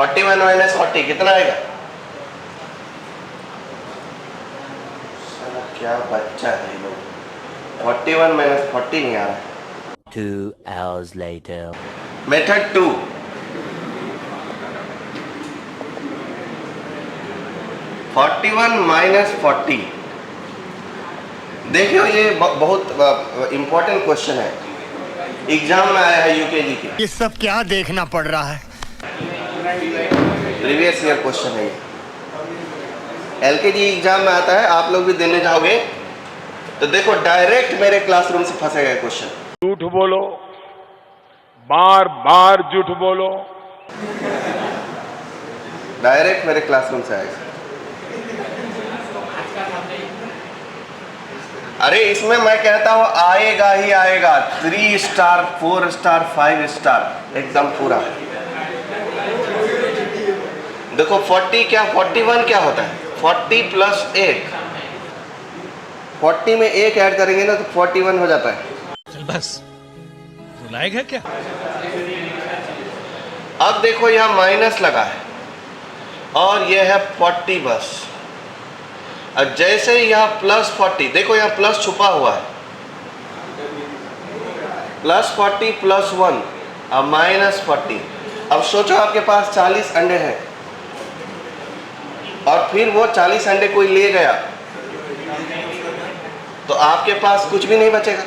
41 minus 40 कितना आएगा? क्या बच्चा है लोग, 41 माइनस 40 नहीं आ रहा है। 2 hours later. मेथड 2, -40। देखियो ये बहुत इंपॉर्टेंट क्वेश्चन है, एग्जाम में आया है यूकेजी के। ये सब क्या देखना पड़ रहा है? प्रीवियस ईयर क्वेश्चन है ये, एलकेजी एग्जाम में आता है, आप लोग भी देने जाओगे तो देखो डायरेक्ट मेरे क्लासरूम से फंसेगा क्वेश्चन। झूठ बोलो, बार बार झूठ बोलो, डायरेक्ट मेरे क्लासरूम से आएगा। अरे इसमें मैं कहता हूं आएगा ही आएगा, 3 स्टार 4 स्टार 5 स्टार एकदम पूरा। देखो 40 क्या 41 क्या होता है, 40 प्लस 1, 40 में 1 ऐड करेंगे ना तो 41 हो जाता है। चल बस, रुलाएगा क्या? अब देखो यहाँ माइनस लगा है और यह है 40 बस, और जैसे ही यहाँ प्लस 40, देखो यहाँ प्लस छुपा हुआ है, +40 +1 अब -40। अब सोचो आपके पास 40 अंडे हैं और फिर वो 40 अंडे कोई ले गया तो आपके पास कुछ भी नहीं बचेगा,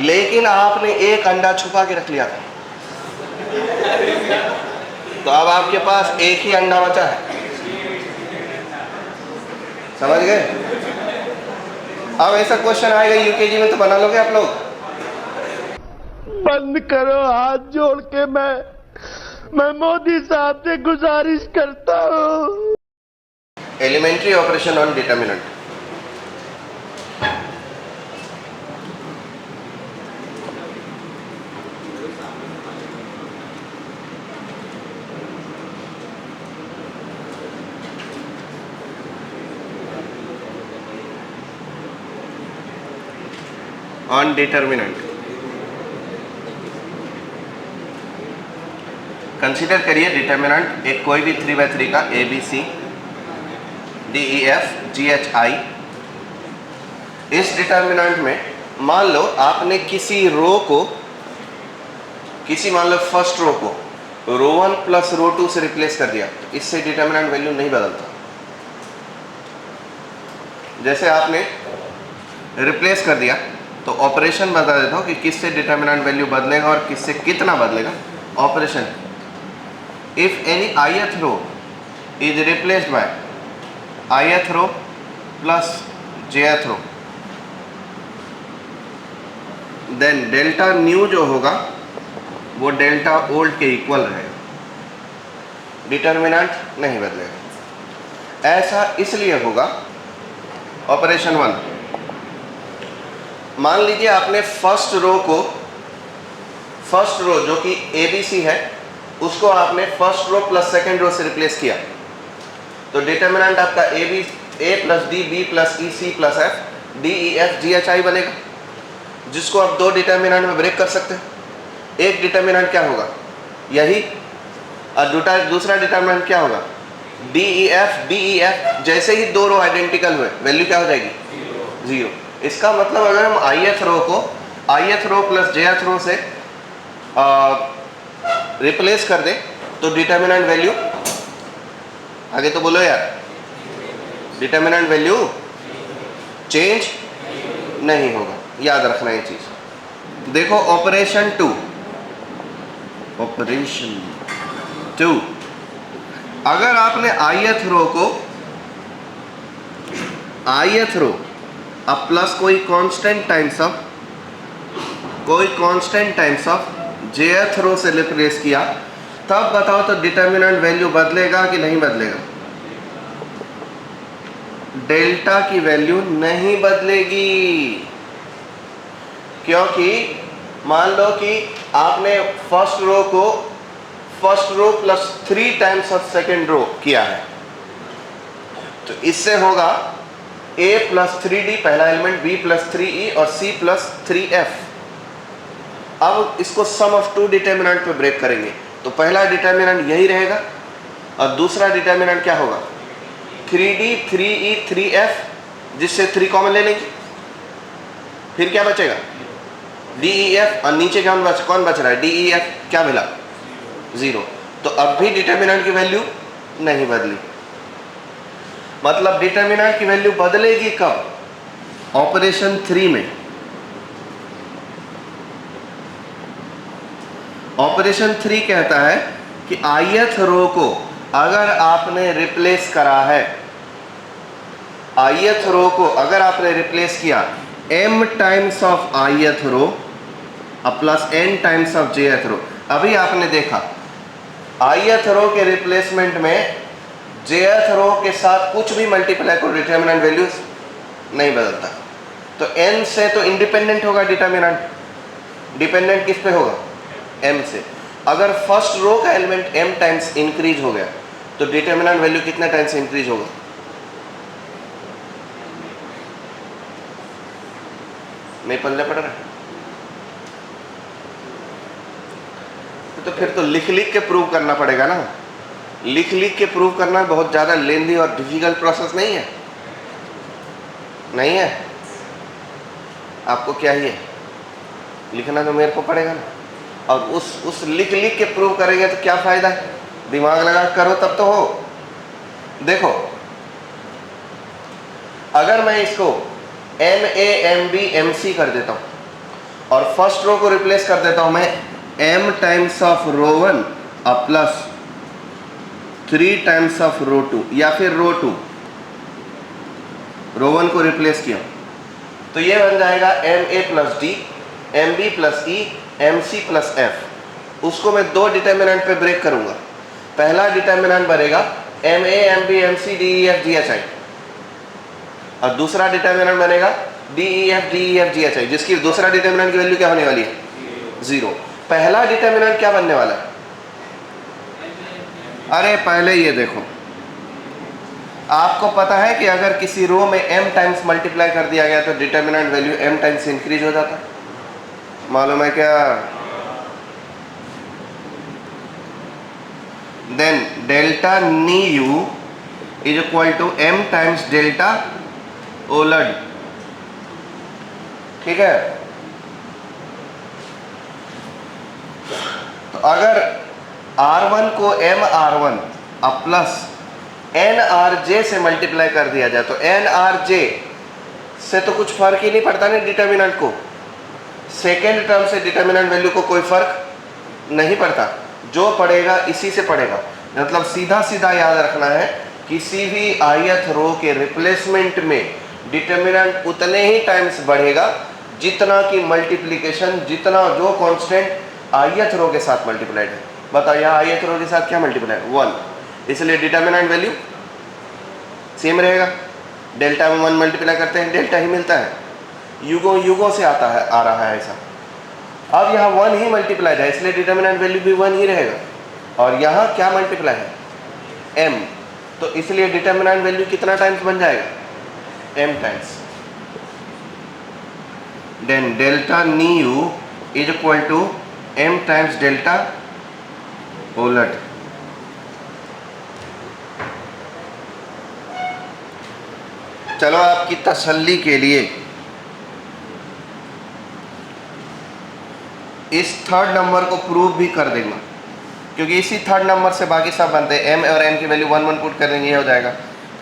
लेकिन आपने एक अंडा छुपा के रख लिया था तो अब आपके पास एक ही अंडा बचा है। समझ गए? अब ऐसा क्वेश्चन आएगा यूकेजी में तो बना लोगे आप लोग? बंद करो, हाथ जोड़ के मैं मोदी साहब से गुजारिश करता हूँ। Elementary operation on determinant. On determinant consider करिए डिटर्मिनेंट एक कोई भी 3/3 का ABC DEF GHI। इस डिटर्मिनेंट में मान लो आपने किसी रो को, मान लो फर्स्ट रो को रो 1 प्लस रो 2 से रिप्लेस कर दिया, तो इससे डिटर्मिनेंट वैल्यू नहीं बदलता। जैसे आपने रिप्लेस कर दिया तो ऑपरेशन बता देता हूँ कि किससे डिटर्मिनेंट वैल्यू बदलेगा और किससे कितना बदलेगा। Operation, if any ith row is replaced by ith row plus jth row, then delta new जो होगा वो डेल्टा ओल्ड के इक्वल रहेगा, डिटर्मिनेंट नहीं बदलेगा। ऐसा इसलिए होगा, ऑपरेशन 1, मान लीजिए आपने फर्स्ट रो जो कि ABC है उसको आपने first row plus second row से रिप्लेस किया, तो डिटर्मिनेंट आपका A plus D B plus E C plus F D E F G H I बनेगा, जिसको आप दो डिटर्मिनेंट में ब्रेक कर सकते हैं। एक डिटर्मिनेंट क्या होगा, यही, और दूसरा डिटर्मिनेंट क्या होगा, D E F D E F। जैसे ही दो रो आइडेंटिकल हुए वैल्यू क्या हो जाएगी, 0। इसका मतलब अगर हम ith रो प्लस jth रो से रिप्लेस कर दें तो डिटर्मिनेंट वैल्यू, आगे तो बोलो यार, डिटर्मिनेंट वैल्यू चेंज नहीं होगा, याद रखना ये चीज। देखो ऑपरेशन 2, अगर आपने ith रो अब प्लस कोई कांस्टेंट टाइम्स ऑफ jth रो से रिप्लेस किया, तब बताओ तो डिटर्मिनेंट वैल्यू बदलेगा कि नहीं बदलेगा? डेल्टा की वैल्यू नहीं बदलेगी, क्योंकि मान लो कि आपने first row plus 3 times of second row किया है, तो इससे होगा A प्लस 3D पहला एलिमेंट, B प्लस 3E और C प्लस 3F। अब इसको सम ऑफ 2 डिटर्मिनेंट पे ब्रेक करेंगे तो पहला डिटर्मिनेंट यही रहेगा और दूसरा डिटर्मिनेंट क्या होगा 3D 3E 3F, जिससे 3 कॉमन ले लेंगे, फिर क्या बचेगा DEF, और नीचे कौन बच रहा है DEF, क्या मिला 0। तो अब भी डिटर्मिनेंट की वैल्यू नहीं बदली। मतलब डिटर्मिनेंट की वैल्यू बदलेगी कब, ऑपरेशन 3 में। ऑपरेशन 3 कहता है कि ith रो को अगर आपने रिप्लेस करा है, ith रो को अगर आपने रिप्लेस किया m times of ith row plus n times of jth row. अभी आपने देखा ith रो के रिप्लेसमेंट में jth रो के साथ कुछ भी मल्टीप्लाई करो डिटर्मिनेंट वैल्यूज नहीं बदलता। तो n से तो इंडिपेंडेंट होगा डिटर्मिनेंट, डिपेंडेंट किस पे होगा m से। अगर फर्स्ट रो का एलिमेंट m टाइम्स इंक्रीज हो गया तो डिटर्मिनेंट वैल्यू कितने टाइम्स इंक्रीज होगा, नहीं पल्ले पड़ रहा है। तो फिर तो लिख लिख के प्रूव करना पड़ेगा ना। लिख लिख के प्रूव करना बहुत ज़्यादा लेंदी और डिफिकल्ट प्रोसेस नहीं है, नहीं है। आपको क्या ही है, लिखना तो मेरे को पड़ेगा ना। और उस लिख लिख के प्रूव करेंगे तो क्या फ़ायदा है, दिमाग लगा करो तब तो हो। देखो अगर मैं इसको MA MB MC कर देता हूँ और फर्स्ट रो को रिप्लेस कर देता हूँ मैं m times of row 1 plus 3 times of row 2, या फिर रो 2 रो 1 को रिप्लेस किया तो ये बन जाएगा MA plus D MB plus E MC plus F। उसको मैं दो डिटर्मिनेंट पे ब्रेक करूंगा। पहला डिटर्मिनेंट बनेगा MA MB MC DEF GHI और दूसरा डिटर्मिनेंट बनेगा DEF DEF GHI, जिसकी दूसरा डिटर्मिनेंट की वैल्यू क्या होने वाली है 0। पहला डिटर्मिनेंट क्या बनने वाला है, अरे पहले ये देखो, आपको पता है कि अगर किसी रो में m टाइम्स मल्टीप्लाई कर दिया गया तो determinant value m times increase हो जाता है, मालूम है क्या। Then delta knee u is equal to m times delta old, ठीक है। तो अगर R1 को MR1 प्लस NRJ से मल्टीप्लाई कर दिया जाए तो NRJ से तो कुछ फर्क ही नहीं पड़ता ना डिटर्मिनेंट को, सेकेंड टर्म से डिटर्मिनेंट वैल्यू को कोई फर्क नहीं पड़ता, जो पड़ेगा इसी से पड़ेगा। मतलब सीधा सीधा याद रखना है, किसी भी ith रो के रिप्लेसमेंट में डिटर्मिनेंट उतने ही टाइम्स बढ़ेगा जितना की मल्टीप्लिकेशन, जितना जो कांस्टेंट ith रो के साथ मल्टीप्लाइड है। बताओ यहाँ ith रो के साथ क्या मल्टीप्लाई है 1, इसलिए डिटर्मिनेंट वैल्यू सेम रहेगा। डेल्टा में 1 मल्टीप्लाई करते हैं डेल्टा ही मिलता है, युगों युगों से आ रहा है ऐसा। अब यहाँ 1 ही मल्टीप्लाइड है इसलिए डिटर्मिनेंट वैल्यू भी 1 ही रहेगा। और यहाँ क्या मल्टीप्लाई है m, तो इसलिए डिटर्मिनेंट वैल्यू कितना टाइम्स बन जाएगा m times. Then delta knee u is equal to m times delta ओलट। चलो आपकी तसल्ली के लिए इस थर्ड नंबर को प्रूव भी कर देंगे, क्योंकि इसी थर्ड नंबर से बाकी सब बनते हैं। m और n की वैल्यू 1 1 पुट कर देंगे ये हो जाएगा,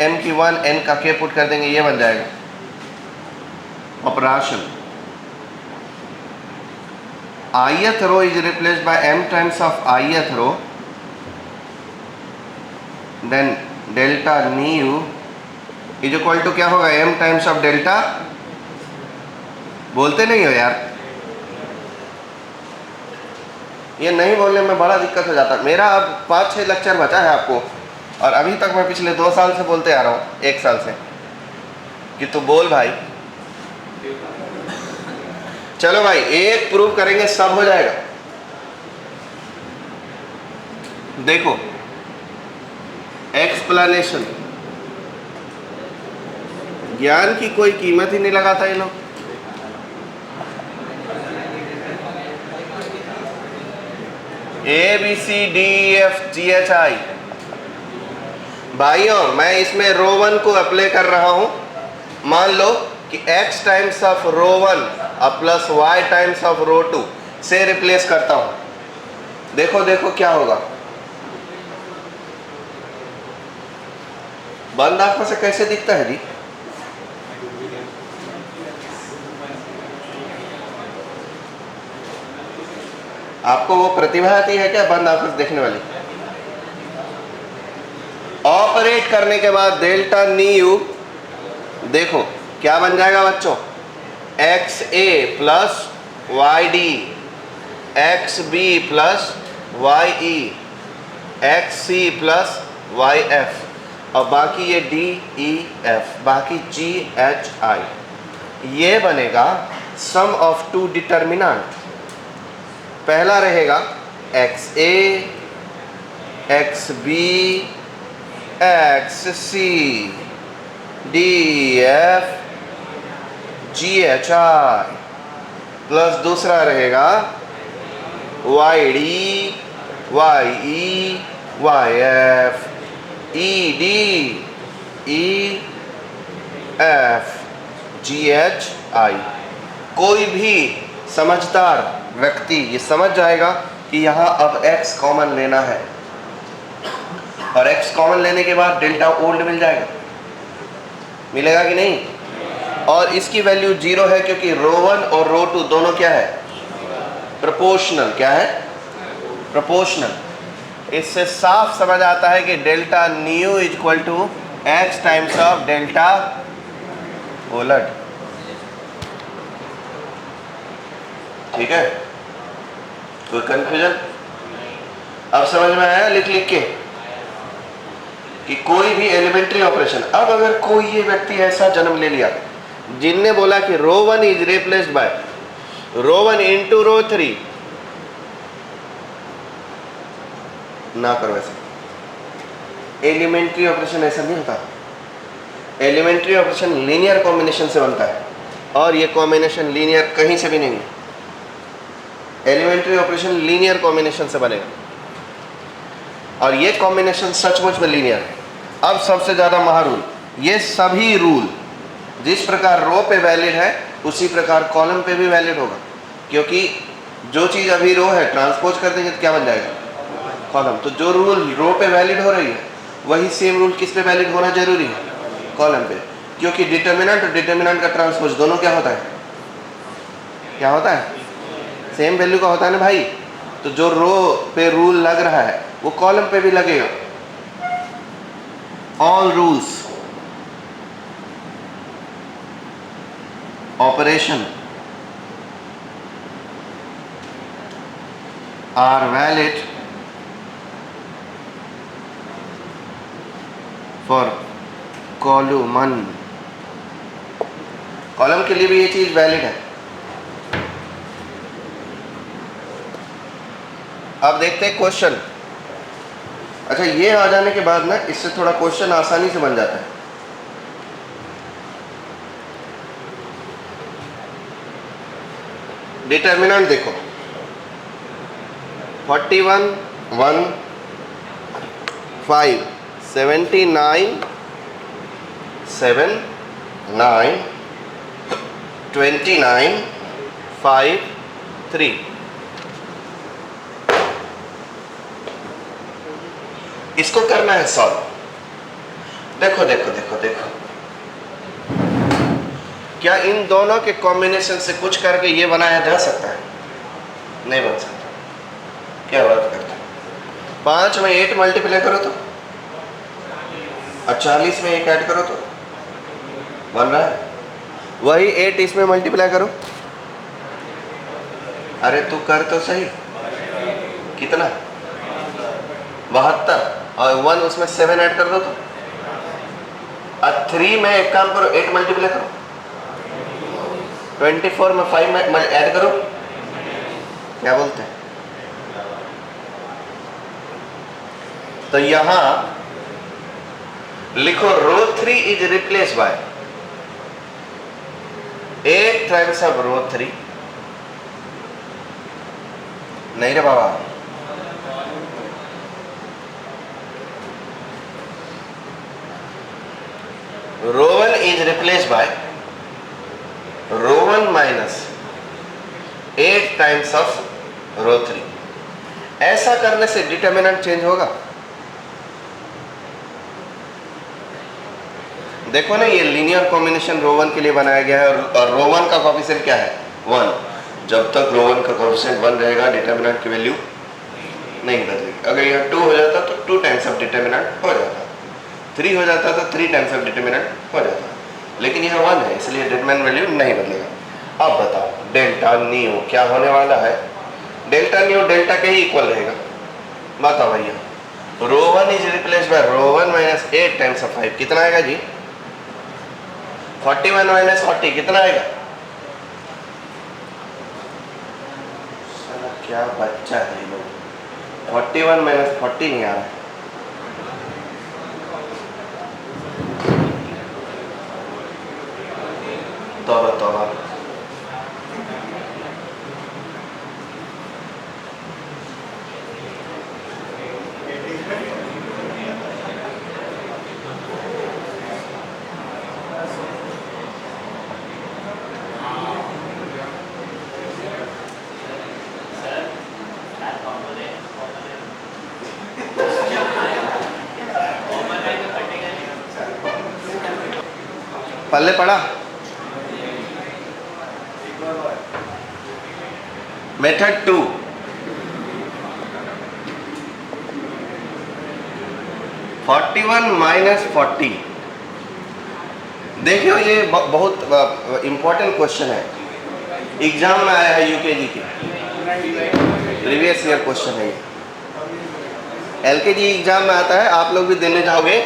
m की 1 n का k पुट कर देंगे ये बन जाएगा operation. ith row is replaced by m times of ith row, then delta knee u is equal to क्या होगा m टाइम्स ऑफ डेल्टा, बोलते नहीं हो यार, ये नहीं बोलने में बड़ा दिक्कत हो जाता। मेरा अब 5-6 लेक्चर बचा है आपको, और अभी तक मैं पिछले 2 साल से बोलते आ रहा हूँ, 1 साल से, कि तू बोल भाई। चलो भाई एक प्रूव करेंगे सब हो जाएगा। देखो एक्सप्लेनेशन, ज्ञान की कोई कीमत ही नहीं लगाता ये लोग। A B C D E F G H I भाइयों मैं इसमें रो 1 को अप्लाई कर रहा हूं। मान लो कि x टाइम्स ऑफ रो 1 और plus y times of row 2 से रिप्लेस करता हूं। देखो देखो क्या होगा। बंद आंखों से कैसे दिखता है जी? आपको वो प्रतिभा आती है क्या बंद आंखों से देखने वाली? ऑपरेट करने के बाद डेल्टा न्यू देखो क्या बन जाएगा बच्चों, x a plus y d, x b plus y e, x c plus y f, और बाकी ये डी ई एफ, बाकी जी एच आई। ये बनेगा सम ऑफ टू डिटर्मिनेंट। पहला रहेगा X A, X B, X C, D F, G H I, plus दूसरा रहेगा Y D, Y E, Y F, E D, E F, G H I. कोई भी समझदार व्यक्ति ये समझ जाएगा कि यहाँ अब x कॉमन लेना है, और x कॉमन लेने के बाद डेल्टा ओल्ड मिल जाएगा, मिलेगा कि नहीं? और इसकी वैल्यू 0 है क्योंकि रो 1 और रो 2 दोनों क्या है? प्रोपोर्शनल। क्या है? प्रोपोर्शनल। इससे साफ समझ आता है कि delta new is equal to x times of delta old. ठीक है, कोई कंफ्यूजन? अब समझ में आया लिख लिख के कि कोई भी एलिमेंट्री ऑपरेशन। अब अगर कोई ये व्यक्ति ऐसा जन्म ले लिया जिनने बोला कि row 1 is replaced by row 1 into row 3, ना करो ऐसा। एलिमेंट्री ऑपरेशन ऐसा नहीं होता। एलिमेंट्री ऑपरेशन लीनियर कॉम्बिनेशन से बनता है, और ये कॉम्बिनेशन लीनियर कहीं से भी नहीं है। एलिमेंट्री ऑपरेशन लीनियर कॉम्बिनेशन से बनेगा, और ये कॉम्बिनेशन सचमुच में लीनियर है। अब सबसे ज़्यादा महारूल, ये सभी रूल जिस प्रकार रो पे वैलिड है उसी प्रकार कॉलम पे भी वैलिड होगा, क्योंकि जो चीज़ अभी रो है ट्रांसपोज कर देंगे तो क्या बन जाएगा? कॉलम। तो जो रूल रो पे वैलिड हो रही है वही सेम रूल किस पे वैलिड होना जरूरी है? कॉलम पे, क्योंकि डिटर्मिनेंट और डिटर्मिनेंट का ट्रांसपोज दोनों क्या होता है? क्या होता है? सेम वैल्यू का होता है ना भाई। तो जो रो पे रूल लग रहा है वो कॉलम पे भी लगेगा। All rules operation are valid for column. Column के लिए भी ये चीज वैलिड है। अब देखते हैं क्वेश्चन। अच्छा, ये आ जाने के बाद ना इससे थोड़ा क्वेश्चन आसानी से बन जाता है। डिटर्मिनेंट देखो, 41, 1, 5, 79, 7, 9, 29, 5, 3। इसको करना है सॉल्व। देखो देखो देखो देखो, क्या इन दोनों के कॉम्बिनेशन से कुछ करके ये बनाया जा सकता है? नहीं बन सकता। क्या बात करते हैं? 5 में 8 मल्टीप्लाई करो तो, और 40 में 1 ऐड करो तो बन रहा है। वही 8 इसमें मल्टीप्लाई करो। अरे तू कर तो सही। कितना? 72, और 1 उसमें 7 ऐड कर दो तो, और 3 में एक काम करो, 8 मल्टीप्लाई करो। 24 में 5 ऐड करो। क्या बोलते हैं? तो यहां लिखो row 3 is replace by 8 times of row 3। नहीं रे बाबा, is replace by row 1 minus 8 times of row 3। ऐसा करने से डिटर्मिनेंट चेंज होगा? देखो ना, ये लीनियर कॉम्बिनेशन रो 1 के लिए बनाया गया है और रो 1 का कोएफिशिएंट क्या है? 1। जब तक रो 1 का कोएफिशिएंट 1 रहेगा डिटर्मिनेंट की वैल्यू नहीं बदलेगी। अगर यह 2 हो जाता तो 2 टाइम्स ऑफ डिटर्मिनेंट हो जाता, 3 हो जाता तो 3 टाइम्स ऑफ डिटर्मिनेंट हो जाता, लेकिन यह 1 है इसलिए डिटर्मिनेंट वैल्यू नहीं बदलेगा। अब बताओ डेल्टा न्यू क्या होने वाला है? डेल्टा न्यू डेल्टा के ही इक्वल रहेगा। बताओ भैया, row 1 is replace by row 1 minus 8 times of 5, कितना आएगा जी? 41 माइनस 40 कितना आएगा? क्या बच्चा है ये लोग, 41 माइनस 40 नहीं आ रहा है। तौबा। पल्ले पड़ा? Method 2, minus 40। देखियो ये बहुत इंपॉर्टेंट क्वेश्चन है, एग्जाम में आया है यूकेजी के, प्रीवियस ईयर क्वेश्चन है ये। एलकेजी एग्जाम में आता है, आप लोग भी देने जाओगे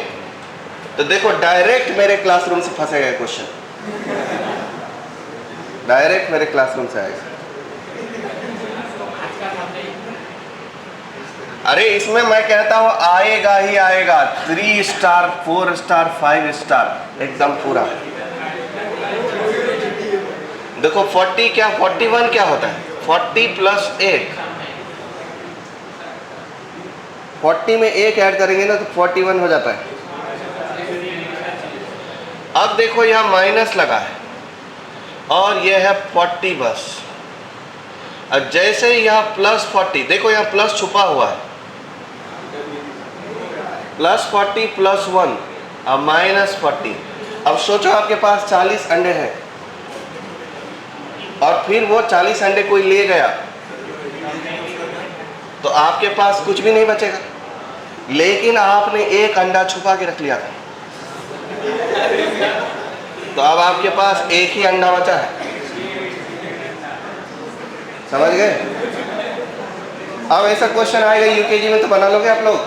तो देखो डायरेक्ट मेरे क्लासरूम से फंसेगा क्वेश्चन, डायरेक्ट मेरे क्लासरूम से आएगा। अरे इसमें मैं कहता हूं आएगा ही आएगा, 3 स्टार 4 स्टार 5 स्टार एकदम पूरा। देखो 40 क्या 41 क्या होता है? 40 प्लस 1, 40 में 1 ऐड करेंगे ना तो 41 हो जाता है। अब देखो यहाँ माइनस लगा है और यह है 40 बस, और जैसे ही यहाँ प्लस 40, देखो यहाँ प्लस छुपा हुआ है, प्लस 40 प्लस 1 अब माइनस 40। अब सोचो आपके पास 40 अंडे हैं और फिर वो 40 अंडे कोई ले गया तो आपके पास कुछ भी नहीं बचेगा, लेकिन आपने एक अंडा छुपा के रख लिया था तो अब आपके पास एक ही अंडा बचा है। समझ गए? अब ऐसा क्वेश्चन आएगा यूकेजी में तो बना लोगे आप लोग?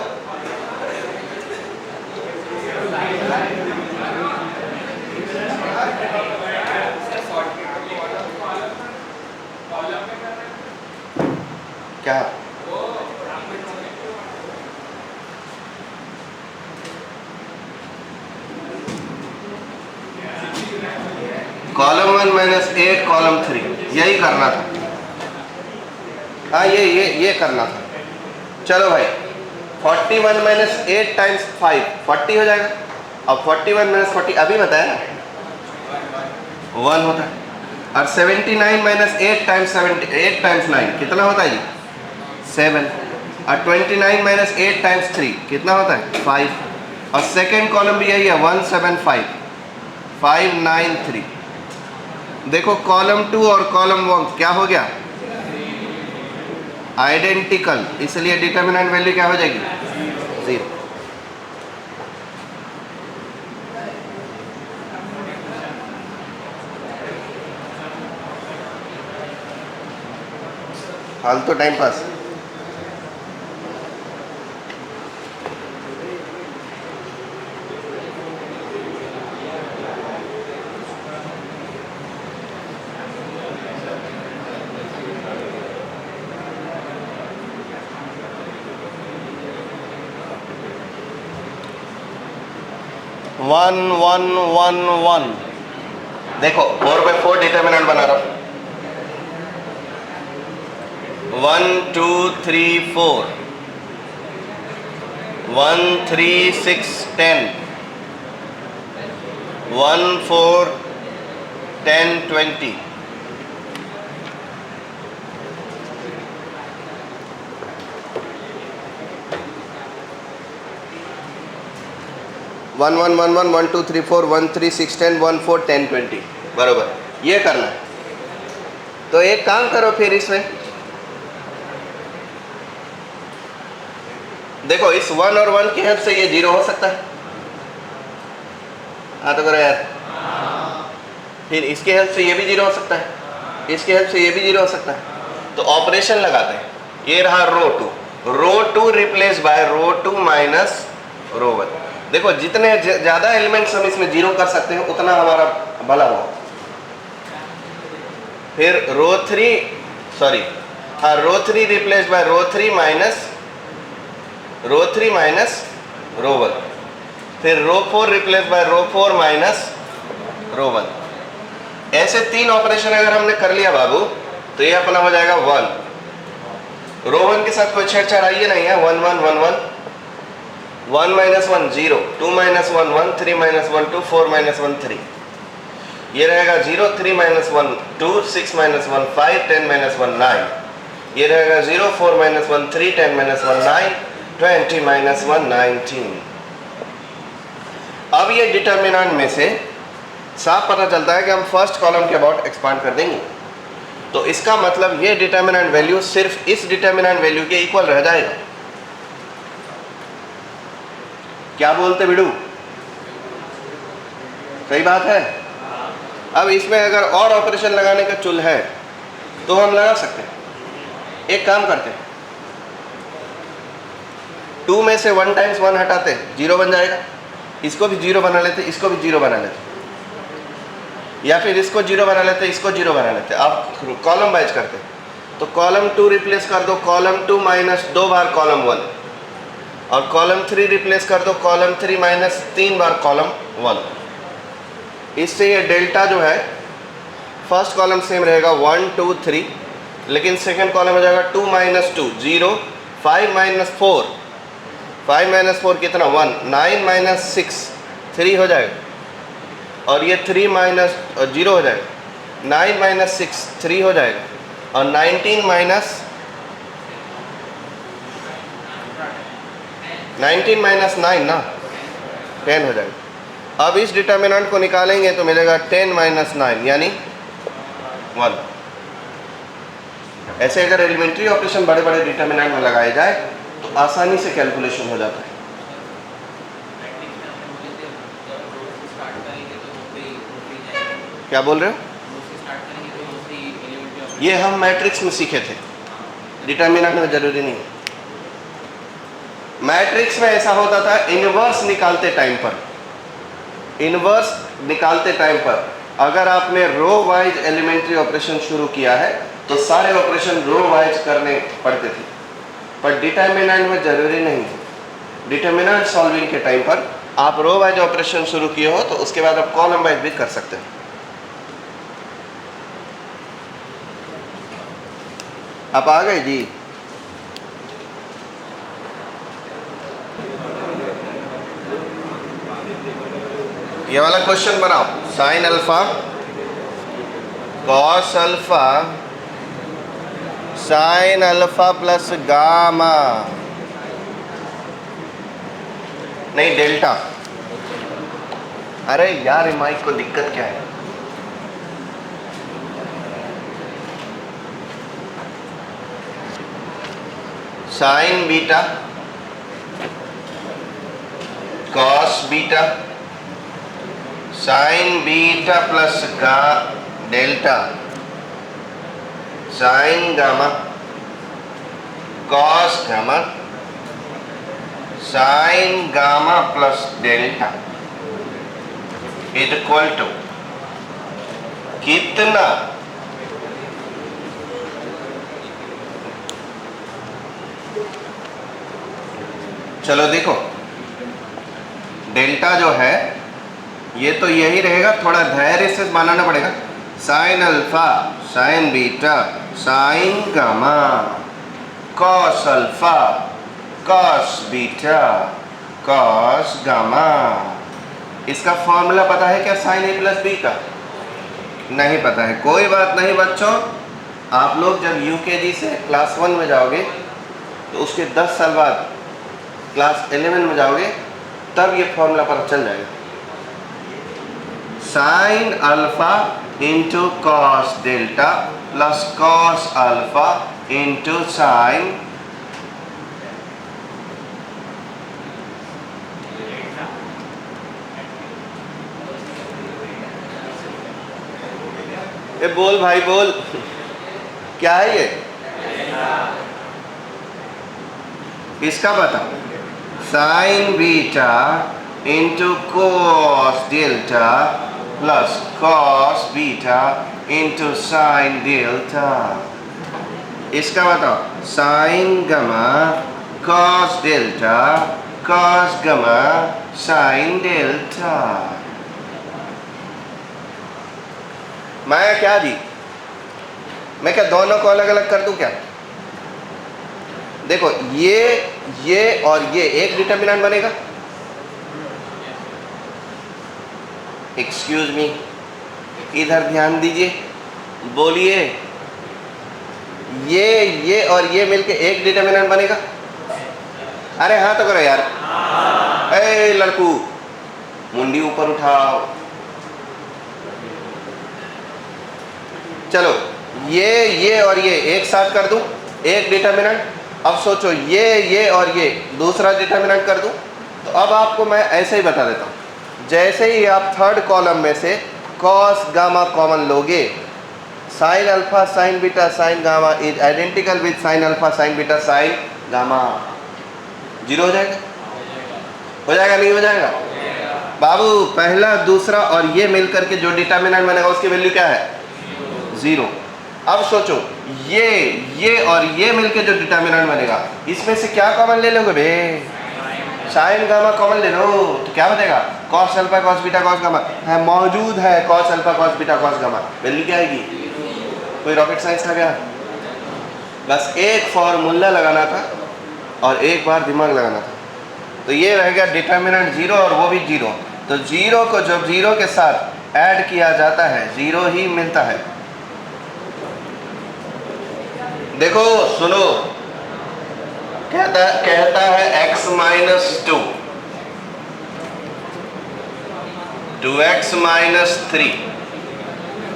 क्या? कॉलम 1 माइनस 8 कॉलम 3, यही करना था। हाँ ये करना था। चलो भाई 41 माइनस 8 टाइम्स 5 40 हो जाएगा। अब 41 माइनस 40 अभी बताया ना 1 होता है, और 79 माइनस 8 टाइम्स 8 टाइम्स 9 कितना होता है जी? 7। और 29 माइनस 8 टाइम्स 3 कितना होता है? 5। और सेकेंड कॉलम भी यही है 175 593। देखो कॉलम 2 और कॉलम 1 क्या हो गया? आइडेंटिकल, इसलिए डिटर्मिनेंट वैल्यू क्या हो जाएगी? 0। फालतू time pass. One one one one. देखो 4/4 डिटर्मिनेंट बना रहा हूं। 1 2 3 4 1 3 6 10 1 4 10 20 1 1 1 1 1 2 3 4 1 3 6 10 1 4 10 20 बरोबर, ये करना है। तो एक काम करो फिर इसमें देखो, इस 1 और 1 की हेल्प से ये 0 हो सकता है। हाँ तो करो यार। फिर इसके हेल्प से ये भी 0 हो सकता है, इसके हेल्प से ये भी 0 हो सकता है। तो ऑपरेशन लगाते हैं। ये रहा row 2 replace by row 2 minus row 1। देखो जितने ज़्यादा एलिमेंट्स हम इसमें 0 कर सकते हैं उतना हमारा भला हो। फिर row 3 replace by row 3 minus row 1। फिर row 4 replace by row 4 minus row 1। ऐसे 3 ऑपरेशन अगर हमने कर लिया बाबू तो ये अपना हो जाएगा 1। रो 1 के साथ कोई छेड़छाड़ आइए नहीं है। 1 1 1 1 1 minus 1 0 2 minus 1 1 3 minus 1 2 4 minus 1 3। ये रहेगा 0 3 minus 1 2 6 minus 1 5 10 minus 1 9। ये रहेगा 0 4 minus 1 3 10 minus 1 9 20 minus 1 19। अब ये डिटर्मिनेंट में से साफ पता चलता है कि हम फर्स्ट कॉलम के अबाउट एक्सपांड कर देंगे। तो इसका मतलब ये डिटर्मिनेंट वैल्यू सिर्फ इस डिटर्मिनेंट वैल्यू के इक्वल रह जाएगा। क्या बोलते बिडू? सही बात है। अब इसमें अगर और ऑपरेशन लगाने का चुल है तो हम लगा सकते हैं। एक काम करते हैं, 2 में से 1 टाइम्स 1 हटाते 0 बन जाएगा। इसको भी 0 बना लेते, इसको भी 0 बना लेते, या फिर इसको 0 बना लेते, इसको 0 बना लेते। आप कॉलम वाइज करते तो कॉलम 2 रिप्लेस कर दो कॉलम 2 माइनस 2 बार कॉलम 1, और कॉलम 3 रिप्लेस कर दो कॉलम 3 माइनस 3 बार कॉलम 1। इससे ये डेल्टा जो है फर्स्ट कॉलम सेम रहेगा 1 2 3, लेकिन सेकंड कॉलम हो जाएगा 2 माइनस 2 0 5 माइनस 4 5 माइनस 4 कितना 1 9 माइनस 6 3 हो जाएगा, और ये 3 माइनस 0 हो जाएगा 9 माइनस 6 3 हो जाएगा, और 19 माइनस 9 ना 10 हो जाएगा। अब इस डिटर्मिनेंट को निकालेंगे तो मिलेगा 10 माइनस 9 यानी 1। ऐसे अगर एलिमेंट्री ऑपरेशन बड़े बड़े डिटर्मिनेंट में लगाए जाए तो आसानी से कैलकुलेशन हो जाता है। क्या बोल रहे हो? ये हम मैट्रिक्स में सीखे थे, डिटर्मिनेंट में जरूरी नहीं है। मैट्रिक्स में ऐसा होता था, इनवर्स निकालते टाइम पर अगर आपने रो वाइज एलिमेंट्री ऑपरेशन शुरू किया है तो सारे ऑपरेशन रो वाइज करने पड़ते थे, पर डिटर्मिनेंट में जरूरी नहीं है। डिटर्मिनेंट सॉल्विंग के टाइम पर आप रो वाइज ऑपरेशन शुरू किए हो तो उसके बाद आप कॉलम वाइज भी कर सकते हो। आप आ गए जी? ये वाला क्वेश्चन बनाओ, sine alpha cos alpha sine alpha plus gamma, नहीं डेल्टा। अरे यार ये माइक को दिक्कत क्या है? Sine beta cos beta sine beta plus गा delta sine gamma cos gamma sine gamma plus delta equal to कितना? चलो देखो, डेल्टा जो है ये तो यही रहेगा, थोड़ा धैर्य से बनाना पड़ेगा। Sine alpha sign beta sine gamma cos alpha cos beta cos gamma इसका फॉर्मूला पता है क्या साइन ए प्लस बी का? नहीं पता है, कोई बात नहीं बच्चों। आप लोग जब यूकेजी से क्लास 1 में जाओगे तो उसके 10 साल बाद क्लास 11 में जाओगे तब ये फॉर्मूला पता चल जाएगा। Sine alpha into cos delta plus cos alpha into sine A बोल भाई बोल, क्या है ये? इसका बता, sine beta into cos delta plus cos beta into sine delta. इसका बताओ, sine gamma cos delta cos gamma sine delta. मैं क्या जी, मैं क्या दोनों को अलग अलग कर दूं क्या? देखो ये और ये एक डिटर्मिनेंट बनेगा। एक्सक्यूज मी, इधर ध्यान दीजिए, बोलिए। ये और ये मिलके एक डिटर्मिनेंट बनेगा। अरे हाँ तो करो यार। ए लड़कू, मुंडी ऊपर उठाओ। चलो ये और ये एक साथ कर दूं, एक डिटर्मिनेंट। अब सोचो ये और ये दूसरा डिटर्मिनेंट कर दूं। तो अब आपको मैं ऐसे ही बता देता हूं। जैसे ही आप थर्ड कॉलम में से कॉस गामा कॉमन लोगे, sine alpha sign beta sine gamma is identical with sine alpha sign beta sine gamma. Zero हो जाएगा? हो जाएगा नहीं हो जाएगा? बाबू पहला दूसरा और ये मिलकर के जो डिटर्मिनेंट बनेगा उसकी वैल्यू क्या है? 0। अब सोचो ये और ये मिलके जो डिटर्मिनेंट बनेगा इसमें से क्या कॉमन ले लोगे बे? साइन गामा कॉमन ले लो तो क्या बनेगा? Cos alpha cos beta cos gamma है, मौजूद है cos alpha cos beta cos gamma. Value क्या आएगी? कोई रॉकेट साइंस था क्या? बस एक फॉर्मूला लगाना था और एक बार दिमाग लगाना था। तो ये रहेगा डिटर्मिनेंट 0 और वो भी 0। तो 0 को जब 0 के साथ ऐड किया जाता है 0 ही मिलता है। देखो सुनो, कहता है x माइनस 2, 2x माइनस 3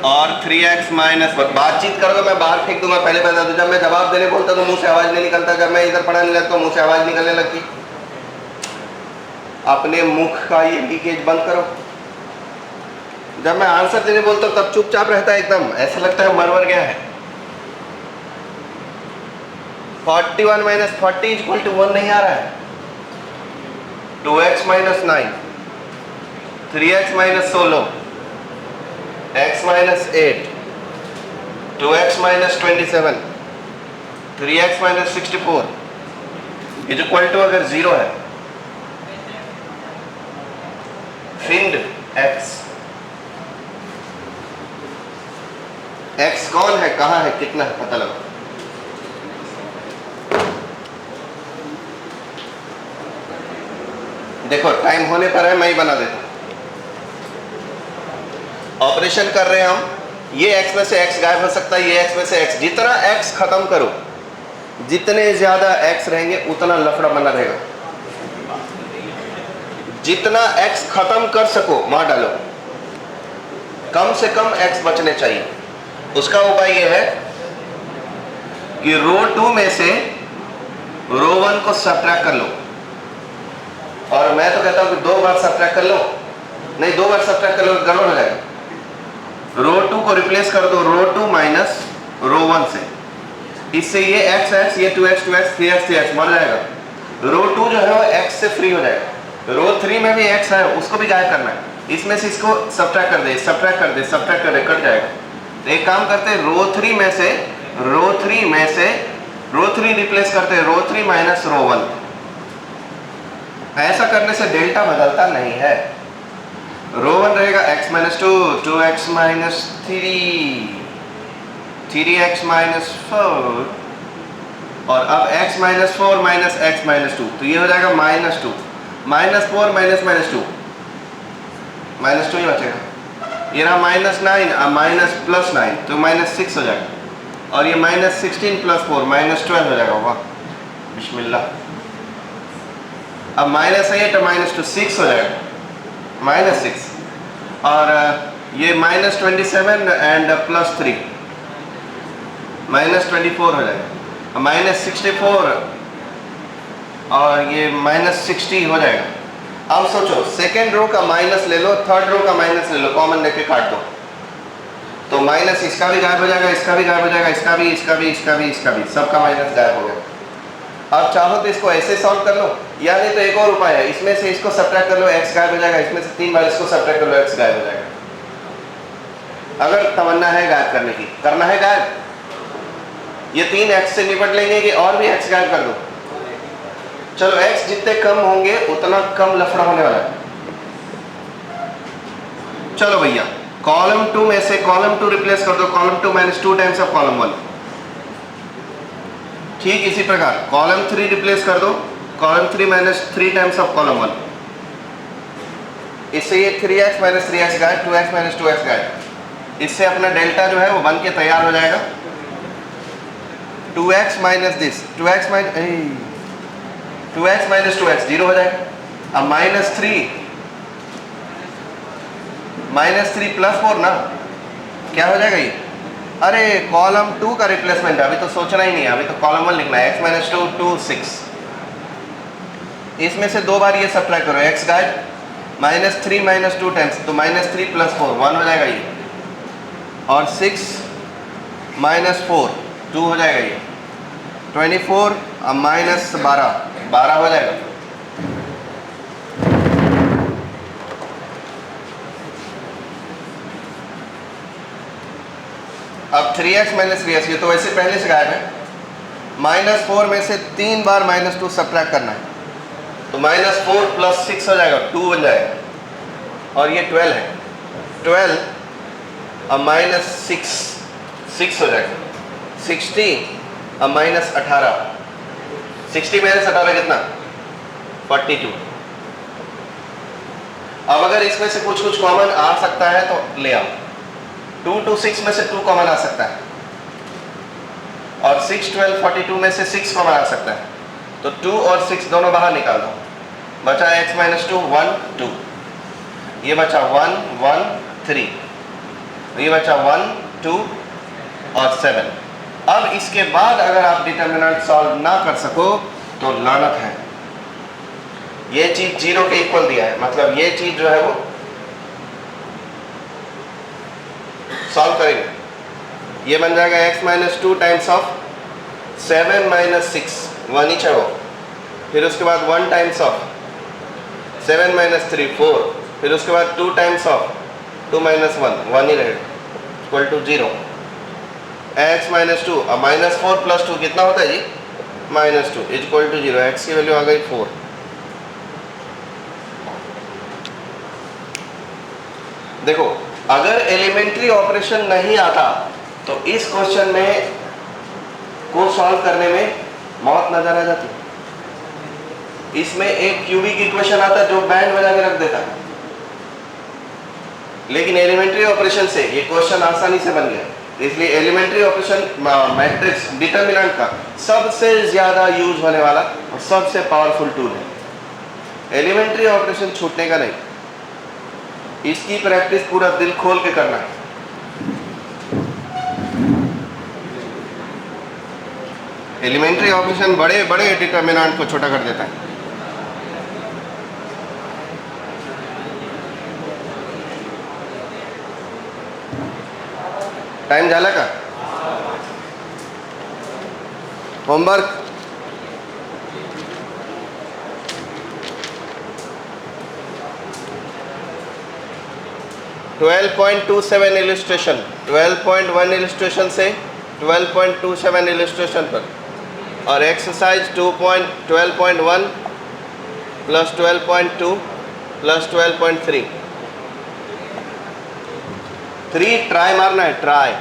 और 3x माइनस 1। बातचीत करोगे मैं बाहर फेंक दूंगा, पहले बता दूं। जब मैं जवाब देने बोलता तो मुंह से आवाज नहीं निकलता, जब मैं इधर पढ़ाने लगता तो मुंह से आवाज निकलने लगती। अपने मुख का ये लीकेज बंद करो। जब मैं आंसर देने बोलता हूं तब चुपचाप रहता है एकदम, ऐसा लगता है मर गया है। 41 माइनस 40 इक्वल टू 1 नहीं आ रहा है। 2x minus 9, 3x minus 16, x minus 8, 2x minus 27, 3x minus 64 is equal to अगर 0 है, फिंड x। x कौन है, कहाँ है, कितना है, पता लगाओ। देखो टाइम होने पर है, मैं ही बना देता हूं। ऑपरेशन कर रहे हैं हम, ये x में से x गायब हो सकता है, ये x में से x। जितना x खत्म करो, जितने ज्यादा x रहेंगे उतना लफड़ा बना रहेगा। जितना x खत्म कर सको मार डालो, कम से कम x बचने चाहिए। उसका उपाय यह है कि रो 2 में से रो 1 को सब्ट्रैक्ट कर लो। और मैं तो कहता हूं कि 2 बार सब्ट्रैक्ट कर लो, नहीं 2 बार सब्ट्रैक्ट कर लो गड़बड़ हो जाएगा। रो 2 को रिप्लेस कर दो रो 2 माइनस रो 1 से। इससे ये x ये 2x 3x मर जाएगा। रो 2 जो है वो x से फ्री हो जाएगा। रो 3 में भी x है, उसको भी गायब करना है। इसमें से इसको सब्ट्रैक्ट कर दे, सब्ट्रैक्ट कर दे, सब्ट्रैक्ट कर दे, कट जाएगा। तो एक काम करते हैं, रो 3 में से रो 3 रिप्लेस करते हैं रो 3 माइनस रो 1। ऐसा करने से डेल्टा बदलता नहीं है। रो 1 रहेगा x minus 2, 2x minus 3, 3x minus 4 और अब x minus 4 minus x minus 2, तो ये हो जाएगा माइनस 2, माइनस 4 माइनस माइनस 2। -2 ही बचेगा। ये रहा -9, अब माइनस प्लस 9 तो -6 हो जाएगा, और ये -16 + 4 -12 हो जाएगा। वाह, बिस्मिल्लाह। अब -8 और -2 6 हो जाएगा, -6, और ये -27 एंड +3 -24 हो जाएगा, -64 और ये -60 हो जाएगा। अब सोचो, सेकेंड रो का माइनस ले लो, थर्ड रो का माइनस ले लो, कॉमन लेके काट दो, तो माइनस इसका भी गायब हो जाएगा, इसका भी गायब हो जाएगा, इसका भी, इसका भी, इसका भी, इसका भी, सबका माइनस गायब हो गया। अब चाहो तो इसको ऐसे सॉल्व कर लो, या नहीं तो एक और उपाय है, इसमें से इसको सब्ट्रैक्ट कर लो, x गायब हो जाएगा, इसमें से 3 बार इसको सब्ट्रैक्ट कर लो, x गायब हो जाएगा। अगर तमन्ना है गायब करने की, करना है गायब, ये 3 x से निपट लेंगे कि और भी x गायब कर दो। चलो, x जितने कम होंगे उतना कम लफड़ा होने वाला है। चलो भैया, कॉलम 2 में से कॉलम 2 रिप्लेस कर दो, कॉलम 2 -2 टाइम्स ऑफ कॉलम 1। ठीक इसी प्रकार कॉलम 3 रिप्लेस कर दो, कॉलम 3 -3 टाइम्स ऑफ कॉलम 1। इससे ये 3x - 3x गायब, 2x - 2x गायब। इससे अपना डेल्टा जो है वो बन के तैयार हो जाएगा। 2x minus this, 2x minus 2x 0 हो जाएगा। अब -3 + 4 ना, क्या हो जाएगा ये? अरे कॉलम 2 का रिप्लेसमेंट है, अभी तो सोचना ही नहीं है, अभी तो कॉलम 1 लिखना है। x - 2 2 6, इसमें से 2 बार ये सब्ट्रैक्ट करो, x गायब, -3 - 2 टाइम्स, तो -3 + 4 1 हो जाएगा ये, और 6 - 4 2 हो जाएगा ये, 24 अब -12 12 हो जाएगा। अब 3x - 3x, ये तो वैसे पहले से गायब है। -4 में से 3 बार -2 सब्ट्रैक्ट करना है, तो -4 + 6 हो जाएगा, 2 बन जाएगा, और ये 12 है, 12 अब -6 6 हो जाएगा, 60 अब -18, 60 - 18 कितना? 42। अब अगर इसमें से कुछ कॉमन आ सकता है तो ले आओ। 2 to 6 में से 2 कॉमन आ सकता है, और 6 12 42 में से 6 कॉमन आ सकता है, तो 2 और 6 दोनों बाहर निकाल दो, बचा x - 2 1 2, ये बचा 1 1 3, ये बचा 1 2 और 7। अब इसके बाद अगर आप डिटर्मिनेंट सॉल्व ना कर सको तो लानत है। ये चीज 0 के इक्वल दिया है, मतलब ये चीज जो है वो सॉल्व करेंगे, ये बन जाएगा x - 2 टाइम्स ऑफ 7 - 6 1 ही वो, फिर उसके बाद 1 टाइम्स ऑफ 7 - 3 4, फिर उसके बाद 2 टाइम्स ऑफ 2 - 1 1 ही रहेगा, इक्वल टू 0। x - 2 अब -4 + 2 कितना होता है जी? -2 इक्वल टू 0। x की वैल्यू आ गई 4। देखो, अगर एलिमेंट्री ऑपरेशन नहीं आता तो इस क्वेश्चन में को सॉल्व करने में मौत नजर आ जाती। इसमें एक क्यूबिक इक्वेशन आता है जो बैंड बजा के रख देता है, लेकिन एलिमेंट्री ऑपरेशन से ये क्वेश्चन आसानी से बन गया। इसलिए एलिमेंट्री ऑपरेशन मैट्रिक्स डिटर्मिनेंट का सबसे ज्यादा यूज होने वाला और सबसे पावरफुल टूल है। एलिमेंट्री ऑपरेशन छूटने का नहीं, इसकी प्रैक्टिस पूरा दिल खोल के करना है। एलिमेंट्री ऑपरेशन बड़े बड़े डिटर्मिनेंट को छोटा कर देता है। टाइम झाला का? होमवर्क 12.27 इलस्ट्रेशन, 12.1 इलस्ट्रेशन से 12.27 इलस्ट्रेशन पर, और एक्सरसाइज 12.1 प्लस 12.2 प्लस 12.3 3 ट्राई मारना है, ट्राई।